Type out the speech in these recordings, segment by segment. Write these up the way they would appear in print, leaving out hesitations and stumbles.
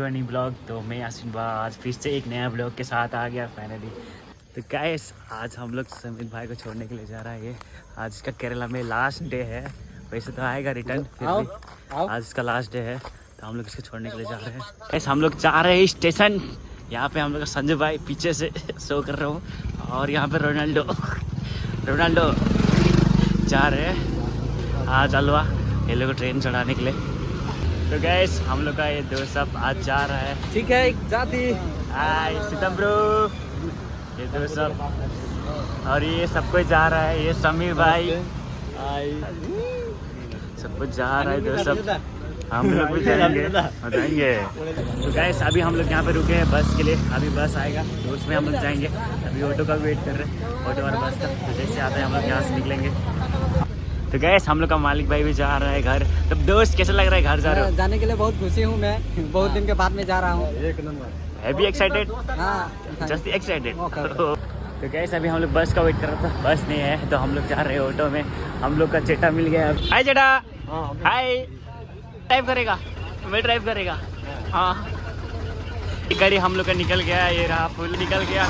New blog. तो मैं यासीन आज फिर से एक नया ब्लॉग के साथ आ गया फाइनली। तो गाइस आज हम लोग समीर भाई को छोड़ने के लिए जा रहा है। ये आज इसका केरला में लास्ट डे है, वैसे तो आएगा रिटर्न, फिर भी आज इसका लास्ट डे है तो हम लोग इसको छोड़ने के लिए जा रहे हैं। गाइस हम लोग जा रहे हैं स्टेशन। यहाँ पे हम लोग संजय भाई पीछे से शो कर रहा हूँ और यहाँ पे रोनाल्डो जा रहे हैं आज अलवा ये लोग को ट्रेन चढ़ाने के लिए। तो गैस हम लोग का ये दोस्त सब आज जा रहा है। ठीक है जाती हाय सीतम ब्रो, ये दोस्त सब और ये सब कुछ जा रहा है। ये समीर भाई सब कुछ जा रहा है दोस्त सब, हम लोग भी जाएंगे। तो गैस अभी हम लोग यहाँ पे रुके हैं बस के लिए, अभी बस आएगा तो उसमें हम लोग जाएंगे। अभी ऑटो का वेट कर रहे हैं, ऑटो और बस का। तो जैसे आता है हम लोग यहाँ से निकलेंगे। तो गैस हम लोग का मालिक भाई भी जा रहा है घर। तो दोस्त कैसा लग रहा है घर जा रहे हो? जाने के लिए बहुत खुशी हूँ मैं, बहुत दिन के बाद में जा रहा हूँ। एक number heavy excited, just excited. तो गैस अभी हम लोग बस का वेट कर रहा था, बस नहीं है तो हम लोग जा रहे हैं ऑटो में। हम लोग का चेटा मिल गया। हाय चेटा, हाय। ड्राइव करेगा? मैं ड्राइव करेगा। हाँ गाड़ी हम लोग का निकल गया, ये रहा फुल निकल गया,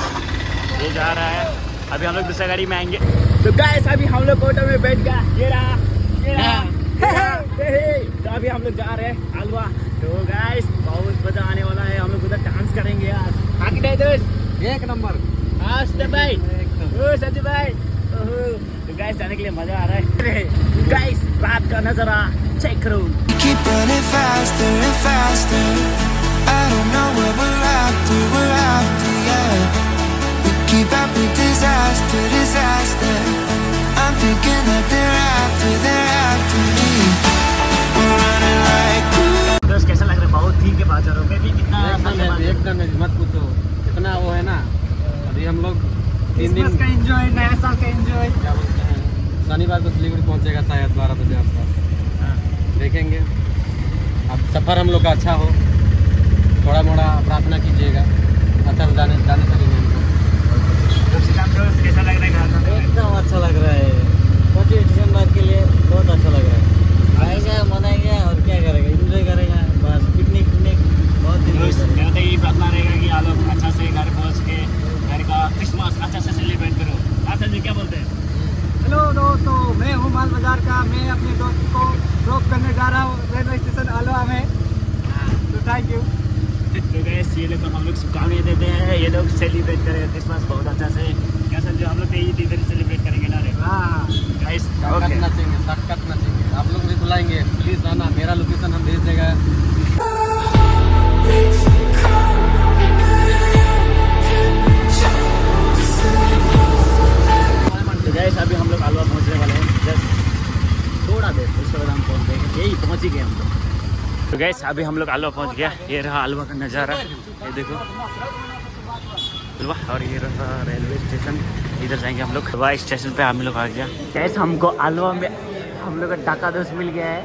ये जा रहा है। अभी हम लोग दूसरा गाड़ी में आएंगे। तो गाइस अभी हम लोग ऑटो में बैठ गया, ये रहा। तो अभी हम लोग जा रहे हैं अलवा। तो गाइस बहुत मजा आने वाला है, हम लोग उधर डांस करेंगे यार। आगे जाए दोस्त, एक नंबर। भाई ओ सच्ची भाई। तो गाइस जाने के लिए मजा आ रहा है। गाइस रात का नजारा चेक करो। Keep running faster and faster. I don't know where we're after, yeah. We keep up with disaster. I'm thinking that they're after me. We're running like दोस्त कैसा लग रहा है? बहुत दिन के बाद जा रहा हूँ मैं भी। कितना एकदम मत पूछो, इतना वो है ना। अभी हम लोग 3 दिन का एंजॉय, नया साल का एंजॉय। क्या बोलते हैं, शनिवार को सिलीगुड़ी पहुंचेगा शायद 12 बजे आसपास। देखेंगे अब सफ़र हम लोग का अच्छा हो, थोड़ा मोड़ा प्रार्थना कीजिएगा अच्छा से जाने सकेंगे। कैसा लग रहा है घर? एकदम अच्छा लग रहा है। 25 दिसंबर के लिए बहुत अच्छा लग रहा है। आएगा मनाएंगे और क्या करेगा, एंजॉय करेगा बस। पिकनिक बहुत दिन मेरा तो यही प्रार्थना रहेगा कि आप लोग अच्छा से घर पहुँच के घर का क्रिसमस अच्छा से सेलिब्रेट करो। आप संजय क्या बोलते हैं? हेलो दोस्तों, मैं हूँ माल बाजार का। मैं अपने दोस्त को ड्रॉप करने जा रहा हूँ रेलवे स्टेशन अलवा में। तो थैंक यू। तो गैस ये लोग को हम लोग शुभकामनाएं देते हैं, ये लोग सेलिब्रेट करेंगे क्रिसमस बहुत अच्छा से। क्या समझो हम लोग यही इधर सेलिब्रेट करेंगे ना रे? हाँ गाइस करना चाहिए। आप लोग भी बुलाएंगे, प्लीज़ आना। मेरा लोकेशन हम भेज देगा। तो गैस अभी हम लोग अलवा पहुँचने वाले हैं, जस्ट थोड़ा देर उसके बाद हम पहुँच जाएंगे। यही पहुँच ही गए हम लोग। तो गैस अभी हम लोग अलवा पहुँच गया। ये रहा अलवा का नज़ारा, ये देखो अलवा। और ये रहा रेलवे स्टेशन, इधर जाएंगे हम लोग। अलवा स्टेशन पे हम लोग आ गया। गैस हमको अलवा में हम लोग का टाका दोस्त मिल गया है।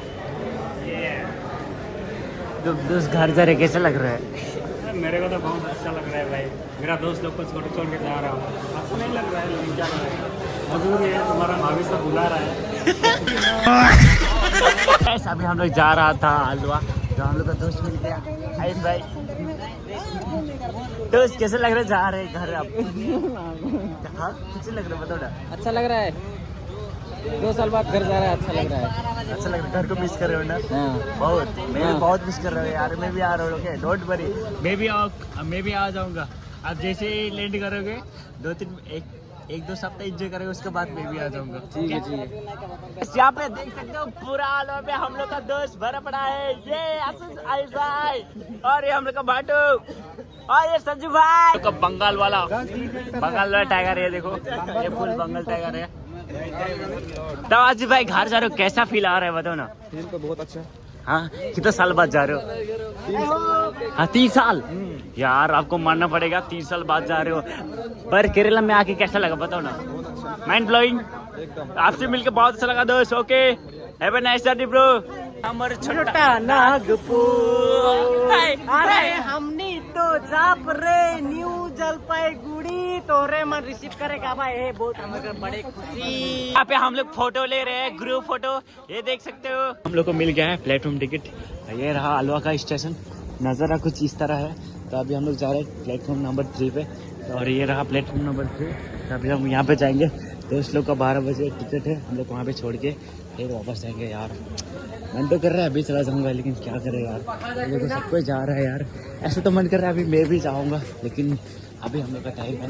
तो दोस्त घर जा रहे, कैसा लग रहा है? मेरे को तो बहुत अच्छा लग रहा है भाई। मेरा दोस्त लोग को छोड़ के जा रहा हूँ, अच्छा नहीं लग रहा है लेकिन क्या कर रहा है, मजबूरी है। तुम्हारा भाभी सब बुला रहा है। ऐसा अभी हम लोग जा रहा था अलवा, तो हम लोग का दोस्त मिल गया आयुष भाई। दोस्त कैसे लग रहा है जा रहे घर अब? हाँ कैसे लग रहा है बताओ ना। अच्छा लग रहा है, 2 साल बाद घर जा रहा है। अच्छा लग रहा है। अच्छा लग रहा है, घर को मिस कर रहे हो ना? हाँ बहुत, मैं भी बहुत मिस कर रहा हूँ यार। मैं भी आ रहा हूँ, ओके डोंट वरी। मैं भी आ जाऊँगा। आप जैसे ही लैंड करोगे 1-2 सप्ताह एंजॉय करेंगे, उसके बाद मैं भी आ जाऊंगा। ठीक है। यहाँ पे देख सकते हो पूरा अलवा में हम लोग का दोस्त भरा पड़ा है। ये आयुष भाई और ये हम लोग का बाटू और ये संजू भाई का बंगाल वाला टाइगर है। देखो ये फुल बंगाल टाइगर है। तो आज भाई घर जा रहे हो, कैसा फील आ रहा है बताओ ना? फील तो बहुत अच्छा। हाँ कितना साल बाद जा रहे हो? हाँ 3 साल यार, आपको मानना पड़ेगा 3 साल बाद जा रहे हो। पर केरला में आके कैसा लगा बताओ ना? Mind blowing. आपसे मिलके बहुत अच्छा लगा दोस्त। Okay have a nice day bro. हमारे छोटा नागपुर अरे हमने तो जाप रे न्यू जलपाईगुड़ी तोरे मन रिसीव करेगा भाई। ये बहुत हमारे बड़े खुशी। यहाँ पे हम लोग फोटो ले रहे हैं, ग्रुप फोटो। ये देख सकते हो हम लोग को मिल गया है प्लेटफॉर्म टिकट। ये रहा अलवा का स्टेशन, नज़ारा कुछ इस तरह है। तो अभी हम लोग जा रहे हैं प्लेटफॉर्म नंबर 3 पे, और ये रहा प्लेटफॉर्म नंबर 3। तो अभी हम यहाँ पे जाएंगे। दोस्त लोग का 12 बजे टिकट है, हम लोग वहाँ पे छोड़ के फिर वापस आएंगे। यार मन तो कर रहा है अभी चला जाऊँगा, लेकिन क्या करें यार, देखो सब कोई जा रहा है यार। ऐसे तो मन कर रहा है अभी मैं भी जाऊँगा, लेकिन अभी हम लोग का टाइम है।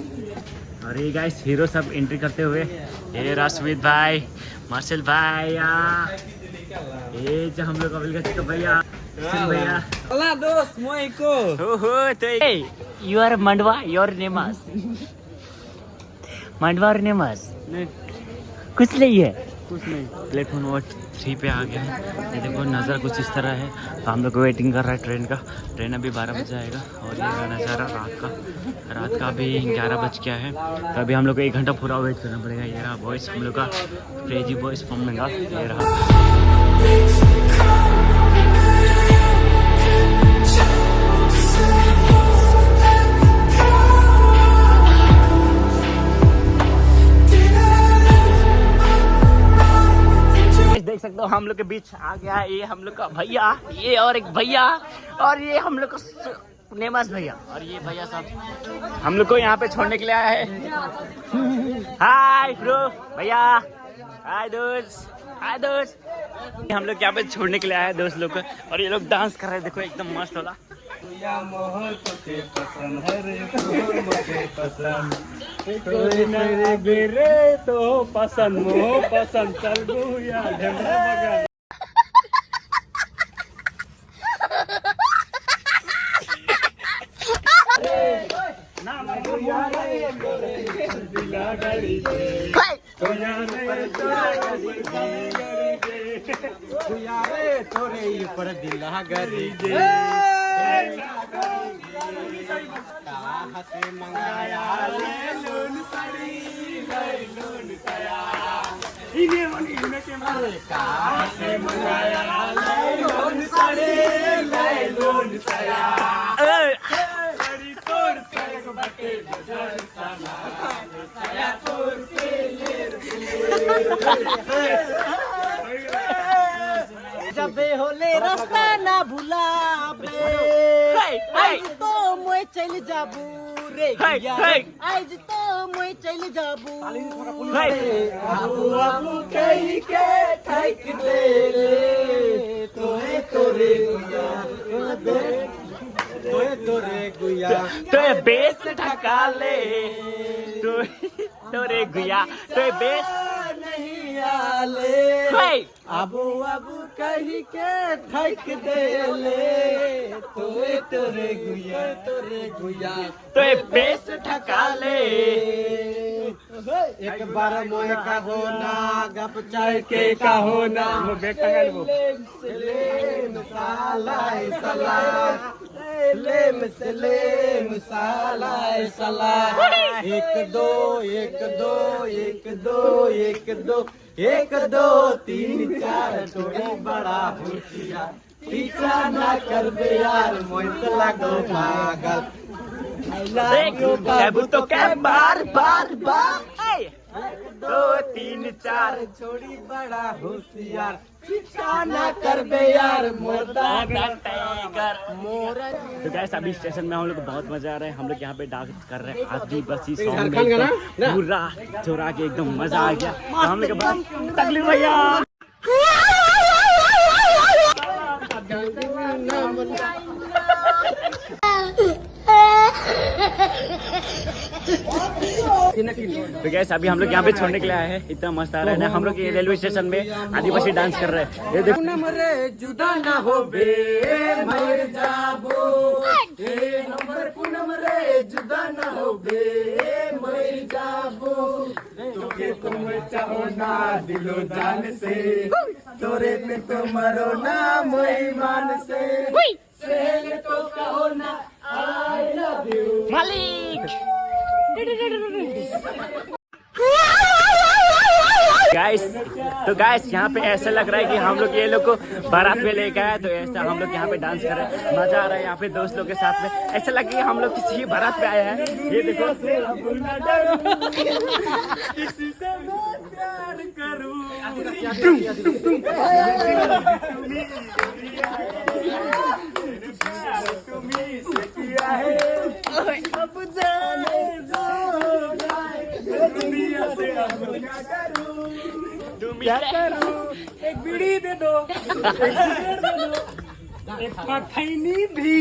और ये गाइस हीरो सब एंट्री करते हुए, ये राशमित भाई, मार्शल भाई, ये जो हम लोग अभी का भैया भैया दोस्त मोइको यू आर मंडवा, योर नेमस मंडवा और नेमस कुछ नहीं है, कुछ नहीं। प्लेटफॉर्म नंबर 3 पे आ गया है। ये देखो नज़ारा कुछ इस तरह है। तो हम लोग वेटिंग कर रहा है ट्रेन का। ट्रेन अभी 12 बजे आएगा, और ये रहा नज़ारा रात का अभी 11 बज गया है। तो अभी हम लोग को 1 घंटा पूरा वेट करना पड़ेगा। ये रहा वॉइस हम लोग का क्रेजी वॉइस फॉर्म में, ये रहा। देख सकते हो हम लोग के बीच आ गया है ये हम लोग का भैया, ये और एक भैया, और ये हम लोग का नेमस भैया, और ये भैया साहब हम लोग को यहाँ पे छोड़ने के लिए आया है। हाय ब्रो भैया, हाय दोस्त, हाय दोस्त। हम लोग यहाँ पे छोड़ने के लिए आए हैं दोस्त लोग को, और ये लोग डांस कर रहे हैं, देखो एकदम मस्त वाला। बेरे तो पसंद मोह पसंद चल गुया ढेमरा बगन। ना ना दिला गाड़ी तो यार तोरे ऊपर दिला गरी हसे मंगाया ले लून सड़ी ले लून सया इने मनी इने के मारे का हसे मंगाया ले लून सड़ी ले लून सया सड़ी तोड़ से बटे जड़ सना सया तोड़ के ले जबे होले रास्ता ना भुलाबे आज तो मोय चल जाबू रे गुया आज तो मोय चल जाबू आबू आबू कही के ठक दे ले तोरे तोरे गुया तोरे गुया तो बेस ठका ले, तोरे गुया तो बेस नहीं आले आबू आबू कही के ठक दे ले तोरे तोरे गुया तो बेस ठका ले। एक बार मोए का होना गप चाय के का होना बेटा है वो मसाला सला ले मसले मसाला सला एक दो एक दो एक दो एक दो एक दो 3 4 थोड़ी बड़ा होशिया पीछा ना कर बे यार मोहित लागो पागल तो क्या बार बार बार 2 3 4 छोड़ी बड़ा होशियार पीछा ना कर बे यार मोरदा टाइगर। मोरा तो गाइस अभी स्टेशन में हम लोग को बहुत मजा आ रहा है। हम लोग यहाँ पे डांस कर रहे हैं आदिवासी सॉन्ग में, झारखंड का ना? पूरा चोरा के एकदम मजा आ गया। तो हम लोग के पास तकलीफ भैया तो गैस अभी हम लोग यहाँ पे छोड़ने के लिए आए हैं। इतना मस्त आ रहा है ना, हम लोग ये रेलवे स्टेशन में आदिवासी डांस कर रहे हैं। ये देखो नमरे जुदा ना हो बे मर जाबो ए नंबर पूनम रे जुदा ना हो बे मर जाबो तोके तुम चाहो ना दिलो जान से तोरे पे तो मरो ना मोईमान से सेल तो कहो ना आई लव यू मालिक। गाइस यहाँ पे ऐसा लग रहा है कि हम लोग ये लोग को बारात में लेके आए, तो ऐसा हम लोग यहाँ पे डांस कर रहे हैं। मजा आ रहा है यहाँ पे दोस्त लोग के साथ में। ऐसा लग कि हम लोग किसी बारात पे आए हैं। ये देखो किसी से मैं प्यार करूं तुम्ही से किया है अब जाने दो दुनिया से अब क्या करूं क्या करूं एक बीड़ी दे दो एक सिगरेट दे दो एक पखैनी भी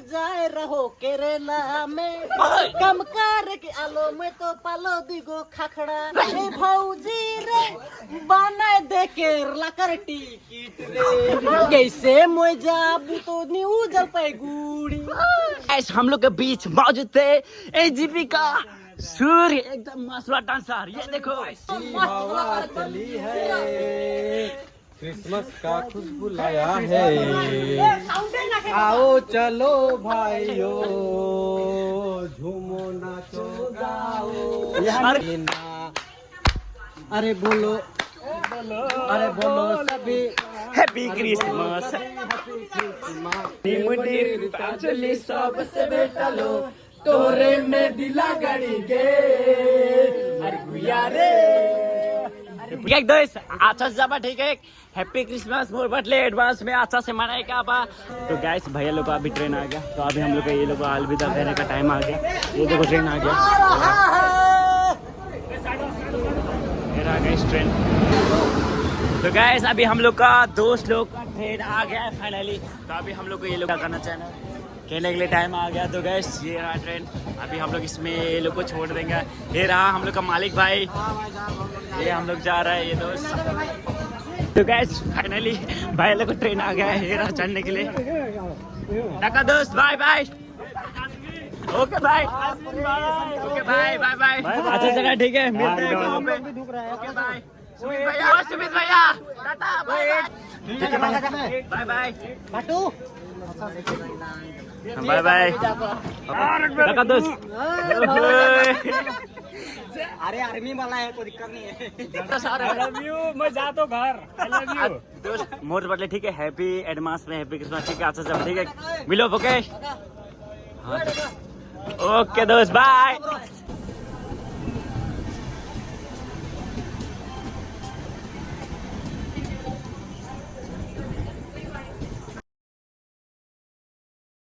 जाए रहो केरला में कम कर के आलो में तो पालो दिगो खाखड़ा रे भौजी रे बनाए दे केरला कर टिकट रे कैसे मोय जाबू तो न्यू जलपाईगुड़ी। गाइस हम लोग के बीच मौजूद थे एजीपी का सूर्य एकदम मस्त डांसर, ये देखो हवा चली है, क्रिसमस का खुशबू लाया है, आओ चलो भाइयों झूमो नाचो गाओ। अरे बोलो अरे बोलो सभी हैप्पी क्रिसमस। चली सबसे बेटा लो तोरे में दिला गड़ी गे अरे गुया रे एक दोस्त अच्छा से जाबा, ठीक है। हैप्पी क्रिसमस मोर बटले एडवांस में अच्छा से मनाएगा बा। तो गैस भैया लोग का अभी ट्रेन आ गया, तो अभी हम लोग का ये लोग को अलविदा कहने का टाइम आ गया। ये देखो ट्रेन आ गया, मेरा आ गया इस ट्रेन। तो गैस अभी हम लोग का दोस्त लोग का ट्रेन आ गया है फाइनली। तो अभी हम लोग को ये लोग क्या करना चाहिए, कहने के लिए टाइम आ गया। तो गैस ये रहा ट्रेन, अभी हम लोग इसमें ये लोग को छोड़ देंगे। ये रहा हम लोग का मालिक भाई, ये हम लोग जा रहे हैं ये दोस्त। तो गैस फाइनली भाई लोग को ट्रेन आ गया है, ये रहा चढ़ने के लिए। टाटा दोस्त, bye bye. Okay bye, okay bye bye bye. अच्छा चला ठीक है, मिलते हैं वहाँ पे। ओके बाय सुमित भैया, सुमित भैया tata bye bye bye bye बाटू बाय बाय। टाटा दोस्त। अरे आर्मी वाला है, कोई दिक्कत नहीं है। आई लव यू, मैं जाता हूँ घर। आई लव यू दोस्त मोर बटले, ठीक है। हैप्पी एडवांस में हैप्पी क्रिसमस, ठीक है। अच्छा सब ठीक है, मिलो ओके। ओके दोस्त बाय।